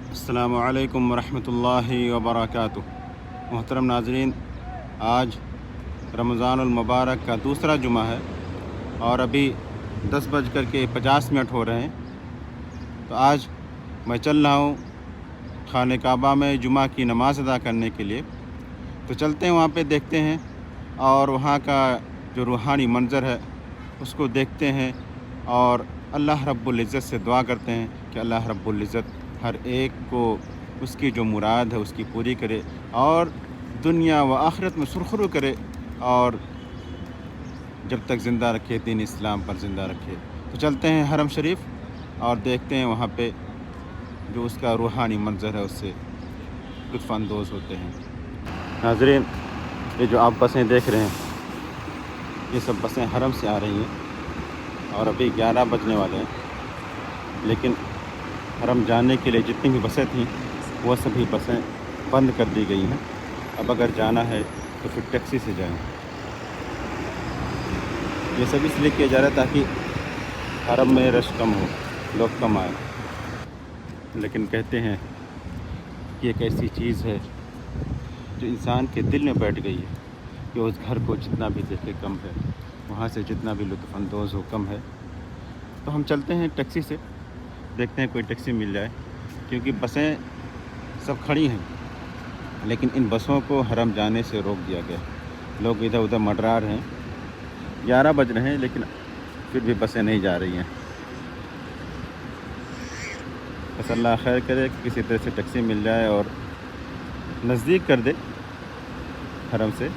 अस्सलामु अलैकुम वरहमतुल्लाहि वबरकातुह। मोहतरम नाज़रीन, आज रमज़ानुल मुबारक का दूसरा जुमा है और अभी 10:50 हो रहे हैं। तो आज मैं चल रहा हूँ खाने काबा में जुमा की नमाज़ अदा करने के लिए। तो चलते हैं वहाँ पे, देखते हैं और वहाँ का जो रूहानी मंज़र है उसको देखते हैं और अल्लाह रब्बुल इज़्ज़त से दुआ करते हैं कि अल्लाह रब्बुल इज़्ज़त हर एक को उसकी जो मुराद है उसकी पूरी करे और दुनिया व आखिरत में सुरखरू करे और जब तक ज़िंदा रखे, दीन इस्लाम पर ज़िंदा रखे। तो चलते हैं हरम शरीफ और देखते हैं वहाँ पे जो उसका रूहानी मंज़र है उससे लुत्फ़ अंदोज़ होते हैं। नाज़रीन, ये जो आप बसें देख रहे हैं ये सब बसें हरम से आ रही हैं और अभी 11 बजने वाले हैं, लेकिन हरम जाने के लिए जितनी भी बसें थीं वो सभी बसें बंद कर दी गई हैं। अब अगर जाना है तो फिर टैक्सी से जाएं। ये सब इसलिए किया जा रहा है ताकि हरम में रश कम हो, लोग कम आए। लेकिन कहते हैं कि एक ऐसी चीज़ है जो इंसान के दिल में बैठ गई है कि उस घर को जितना भी देखे कम है, वहाँ से जितना भी लुत्फ़ अंदोज़ हो कम है। तो हम चलते हैं टैक्सी से, देखते हैं कोई टैक्सी मिल जाए, क्योंकि बसें सब खड़ी हैं लेकिन इन बसों को हरम जाने से रोक दिया गया। लोग इधर उधर मंडरा रहे हैं, 11 बज रहे हैं लेकिन फिर भी बसें नहीं जा रही हैं। बस अल्लाह खैर करे कि किसी तरह से टैक्सी मिल जाए और नज़दीक कर दे हरम से,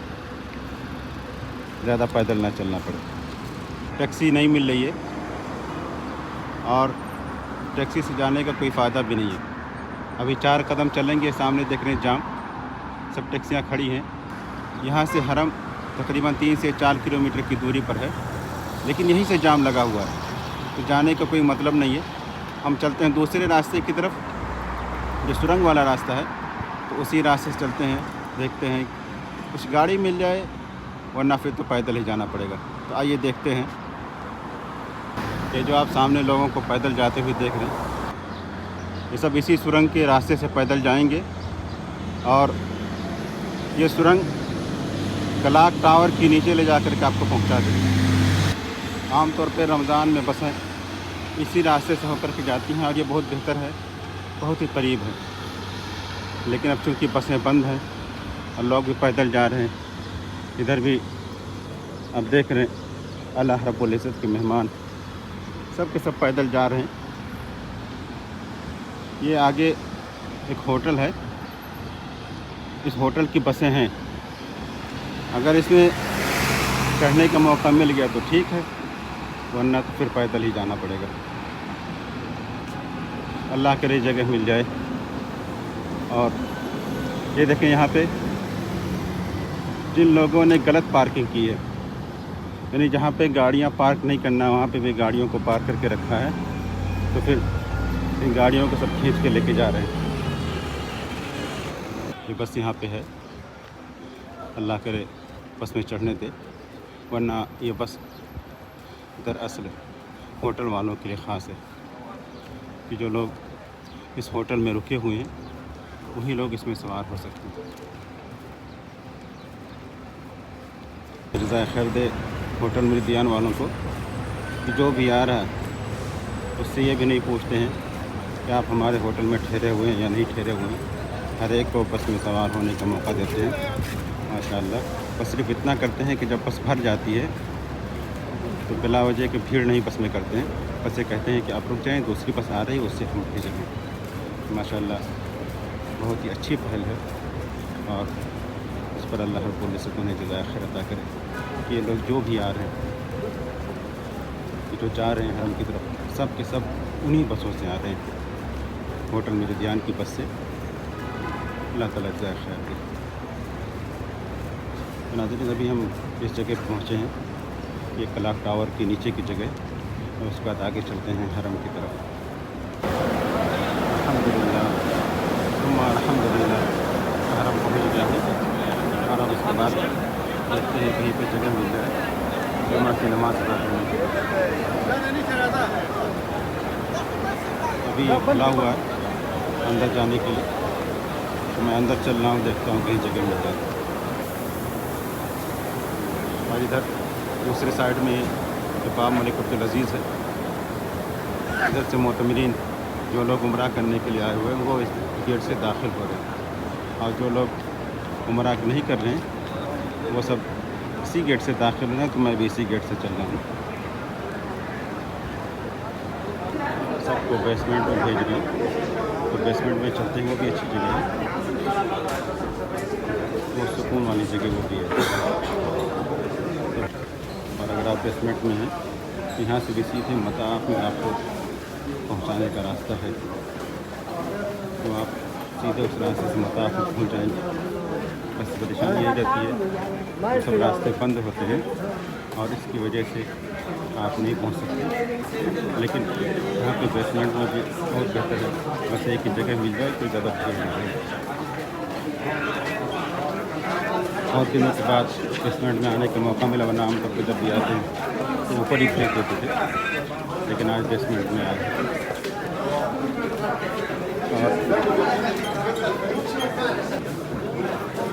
ज़्यादा पैदल ना चलना पड़े। टैक्सी नहीं मिल रही है और टैक्सी से जाने का कोई फ़ायदा भी नहीं है। अभी 4 कदम चलेंगे, सामने देख रहे हैं जाम, सब टैक्सियाँ खड़ी हैं। यहाँ से हरम तकरीबन 3 से 4 किलोमीटर की दूरी पर है, लेकिन यहीं से जाम लगा हुआ है, तो जाने का कोई मतलब नहीं है। हम चलते हैं दूसरे रास्ते की तरफ, जो सुरंग वाला रास्ता है, तो उसी रास्ते से चलते हैं, देखते हैं कुछ गाड़ी मिल जाए, वरना फिर तो पैदल ही जाना पड़ेगा। तो आइए देखते हैं। ये जो आप सामने लोगों को पैदल जाते हुए देख रहे हैं, ये सब इसी सुरंग के रास्ते से पैदल जाएंगे और ये सुरंग कलाक टावर के नीचे ले जाकर के आपको पहुंचा देगी। आमतौर पर रमज़ान में बसें इसी रास्ते से होकर के जाती हैं और ये बहुत बेहतर है, बहुत ही करीब है। लेकिन अब चूँकि बसें बंद हैं और लोग भी पैदल जा रहे हैं, इधर भी अब देख रहे हैं अल्लाह रब्बुल इज़्ज़त के मेहमान सब के सब पैदल जा रहे हैं। ये आगे एक होटल है, इस होटल की बसें हैं। अगर इसमें चढ़ने का मौका मिल गया तो ठीक है, वरना तो फिर पैदल ही जाना पड़ेगा। अल्लाह करे जगह मिल जाए। और ये देखें, यहाँ पे जिन लोगों ने गलत पार्किंग की है, यानी जहाँ पे गाड़ियाँ पार्क नहीं करना वहाँ पे भी गाड़ियों को पार्क करके रखा है, तो फिर इन गाड़ियों को सब खींच के लेके जा रहे हैं। ये बस यहाँ पे है, अल्लाह करे बस में चढ़ने दे, वरना ये बस दरअसल होटल वालों के लिए ख़ास है कि जो लोग इस होटल में रुके हुए हैं वही लोग इसमें सवार हो सकते हैं। जज़ाए खैर दे होटल मेरिडियन वालों को कि जो भी आ रहा है उससे ये भी नहीं पूछते हैं कि आप हमारे होटल में ठहरे हुए हैं या नहीं ठहरे हुए हैं। हर एक को बस में सवार होने का मौका देते हैं माशाअल्लाह। बस सिर्फ इतना करते हैं कि जब बस भर जाती है तो बिला वजह की भीड़ नहीं बस में करते हैं, बस ये कहते हैं कि आप रुक जाएँ, दूसरी बस आ रही है उससे हम भेजेंगे। माशाअल्लाह बहुत ही अच्छी पहल है और इस पर अल्लाह रब्बुल इज़्ज़त उन्हें जज़ाए खैर अता करे कि ये लोग जो भी आ रहे हैं, जो जा रहे हैं हरम की तरफ, सब के सब उन्हीं बसों से आ रहे हैं, होटल मेरिडियन की बस से। अल्लाह ताला जज़ाए खैर दे। तो नाज़रीन, अभी हम इस जगह पर पहुँचे हैं, ये कलाक टावर के नीचे की जगह, और उसके बाद आगे चलते हैं हरम की तरफ। अल्हम्दुलिल्लाह सुम्मा अल्हम्दुलिल्लाह, हरम पहुँच गया है और अब उसके बाद देखते हैं कहीं पे जगह मिल जाए जुमा की नमाज़ अदा करने के लिए। अभी ये खुला हुआ है अंदर जाने के लिए। तो मैं अंदर चल रहा हूँ, देखता हूँ कहीं जगह मिल जाए। और इधर दूसरे साइड में इमाम मलिक अब्दुल अज़ीज़ है। इधर से मोतमिरीन जो लोग उम्रा करने के लिए आए हुए हैं वो इस गेट से दाखिल हो रहे हैं, और जो लोग उम्रा नहीं कर रहे हैं वो सब इसी गेट से दाखिल हो रहे हैं। तो मैं भी इसी गेट से चल रहा हूँ। सबको बेसमेंट में भेज रहे हैं, तो बेसमेंट में चलते हैं। वो भी अच्छी जगह है, वो सुकून वाली जगह वो भी है। और अगर आप बेसमेंट में हैं तो यहाँ से भी सीधे मताफ में आपको पहुँचाने का रास्ता है, तो आप सीधे उस रास्ते से मताफ में पहुँच जाएंगे। बस परेशानी यही रहती है कि सब रास्ते बंद होते हैं और इसकी वजह से आप नहीं पहुंच सकते। लेकिन यहाँ पे बेसमेंट में भी बहुत बेहतर है, बस एक ही जगह मिल जाए, कोई ज़्यादा भीड़ ना हो। बहुत दिनों के बाद बेसमेंट में आने का मौका मिला, वरना हम तब जब भी आते हैं तो ऊपर ही फेंक देते थे, लेकिन आज बेसमेंट में आए। और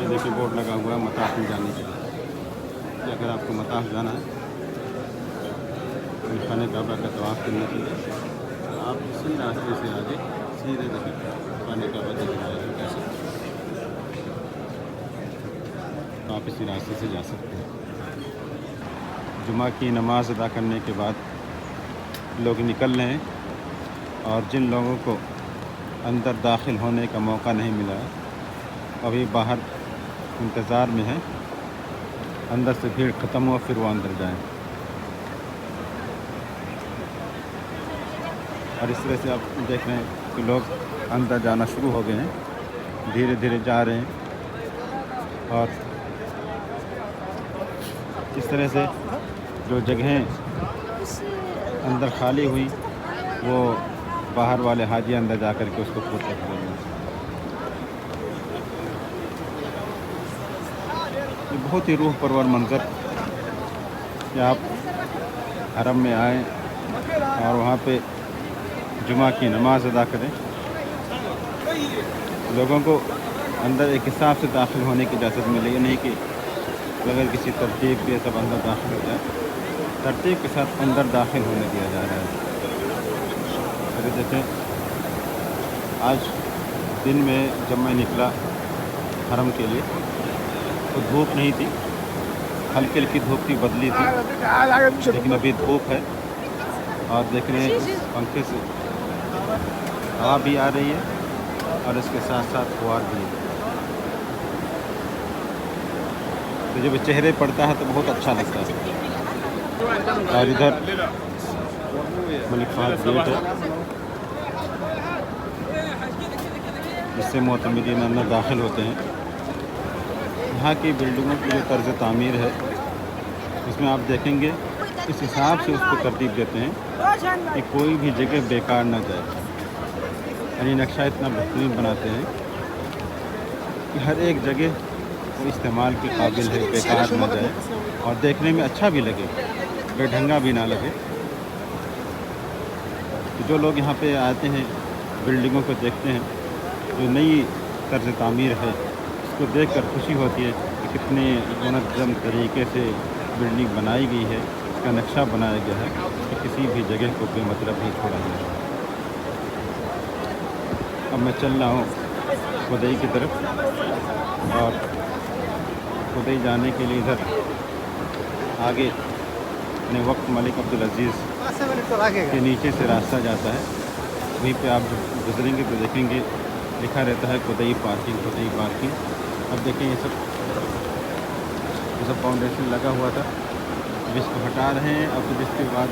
ये देखिए बोर्ड लगा हुआ है मताफ में जाने के लिए, कि अगर आपको मताफ जाना है खाने काबा का तवाफ़ करने के लिए, तो आप इसी रास्ते से आगे सीधे देखिए खाने काबा दिख रहा है कैसे, तो आप इसी रास्ते से जा सकते हैं। जुमा की नमाज़ अदा करने के बाद लोग निकल रहे हैं, और जिन लोगों को अंदर दाखिल होने का मौका नहीं मिला अभी बाहर इंतज़ार में है, अंदर से भीड़ ख़त्म हो फिर वो अंदर जाएं। और इस तरह से आप देख रहे हैं कि लोग अंदर जाना शुरू हो गए हैं, धीरे धीरे जा रहे हैं। और इस तरह से जो जगहें अंदर खाली हुई वो बाहर वाले हाजी अंदर जा कर के उसको पूरा कर देंगे। ये बहुत ही रूह परवर मंज़र कि आप हरम में आएँ और वहाँ पे जुमा की नमाज़ अदा करें। लोगों को अंदर एक हिसाब से दाखिल होने की इजाज़त मिले, नहीं कि अगर किसी तरतीब के सब अंदर दाखिल हो जाए, तरतीब के साथ अंदर दाखिल होने दिया जा रहा है। अगर देखें आज दिन में जब मैं निकला हरम के लिए तो धूप नहीं थी, हल्की हल्की धूप की बदली थी, लेकिन अभी धूप है। और देख रहे हैं पंखे से हवा भी आ रही है और इसके साथ साथ फुहार भी है, तो जब चेहरे पड़ता है तो बहुत अच्छा लगता है। और इधर मलिक फहद गेट है, जिससे मोतमिरीन अंदर दाखिल होते हैं। यहाँ की बिल्डिंगों की जो तर्ज़ तामीर है उसमें आप देखेंगे इस हिसाब से उसको तरतीब देते हैं कि कोई भी जगह बेकार ना जाए। यानी नक्शा इतना बेहतरीन बनाते हैं कि हर एक जगह वो इस्तेमाल के काबिल है, बेकार ना जाए और देखने में अच्छा भी लगे, बेढंगा भी ना लगे। जो लोग यहाँ पे आते हैं बिल्डिंगों को देखते हैं, जो नई तर्ज़ तामीर है उसको देखकर खुशी होती है कि कितने मुनज़्ज़म तरीके से बिल्डिंग बनाई गई है, इसका नक्शा बनाया गया है कि किसी भी जगह को बेमतलब नहीं छोड़ा गया। अब मैं चल रहा हूँ खुदई की तरफ, और खुदई जाने के लिए इधर आगे अपने वक्त मलिक अब्दुल अज़ीज़ के नीचे से रास्ता जाता है, वहीं पे आप गुजरेंगे तो देखेंगे लिखा रहता है खुदई पार्किंग, खुदई पार्किंग। अब देखें ये सब फाउंडेशन लगा हुआ था, अब इसको हटा रहे हैं। अब फिर इसके बाद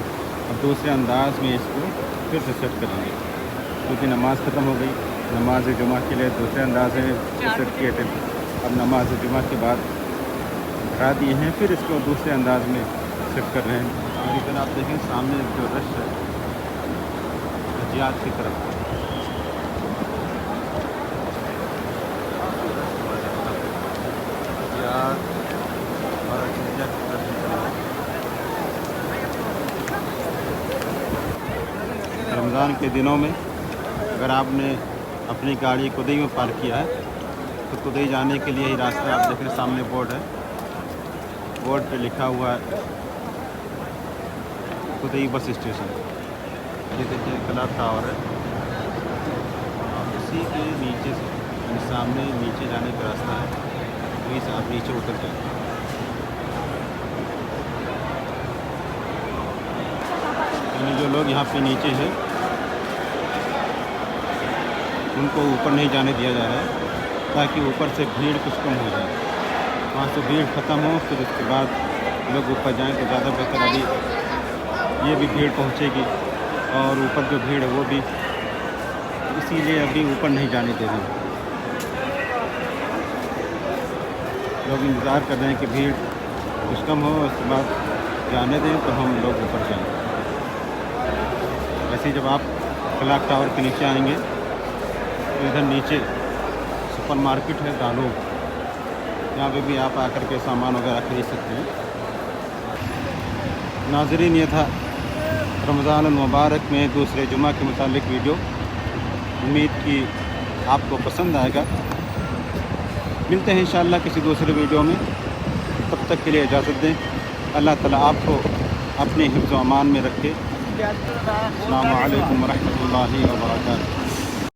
अब दूसरे अंदाज में इसको फिर से सेट करेंगे, क्योंकि नमाज़ ख़त्म हो गई। नमाज जुमा के लिए दूसरे अंदाज में सेट किए थे, अब नमाज जुमा के बाद हटा दिए हैं, फिर इसको दूसरे अंदाज में सेट कर रहे हैं। और इधर आप देखें सामने जो रश है हजियात की तरफ, रमज़ान के दिनों में अगर आपने अपनी गाड़ी कुदई में पार्क किया है। तो कुदई जाने के लिए ही रास्ता आप देख रहे सामने बोर्ड है, बोर्ड पे लिखा हुआ है कुदई बस स्टेशन। ये देखिए क्लॉक टावर है और इसी के नीचे से सामने नीचे जाने का रास्ता है, वहीं से आप नीचे उतर जाए। यानी जो लोग यहाँ पे नीचे हैं उनको ऊपर नहीं जाने दिया जा रहा है ताकि ऊपर से भीड़ कुछ कम हो जाए। वहाँ से भीड़ ख़त्म हो फिर उसके बाद लोग ऊपर जाएं तो ज़्यादा बेहतर। अभी ये भी भीड़ पहुँचेगी और ऊपर जो भीड़ है वो भी, इसीलिए अभी ऊपर नहीं जाने दे रहे हैं। लोग इंतज़ार कर रहे हैं कि भीड़ कुछ कम हो, उसके बाद जाने दें तो हम लोग ऊपर जाएँ। वैसे जब आप क्लॉक टावर के नीचे आएंगे तो इधर नीचे सुपरमार्केट है दालोग, यहाँ पे भी आप आकर के सामान वगैरह खरीद सकते हैं। नाज़रीन, ये था रमज़ान मुबारक में दूसरे जुमा के मुतालिक वीडियो। उम्मीद कि आपको पसंद आएगा। मिलते हैं इंशाअल्लाह किसी दूसरे वीडियो में, तब तक के लिए इजाज़त दें। अल्लाह ताला आपको अपने हिफ्ज़ व अमान में रखे। अस्सलामु अलैकुम व रहमतुल्लाहि व बरकातुहू।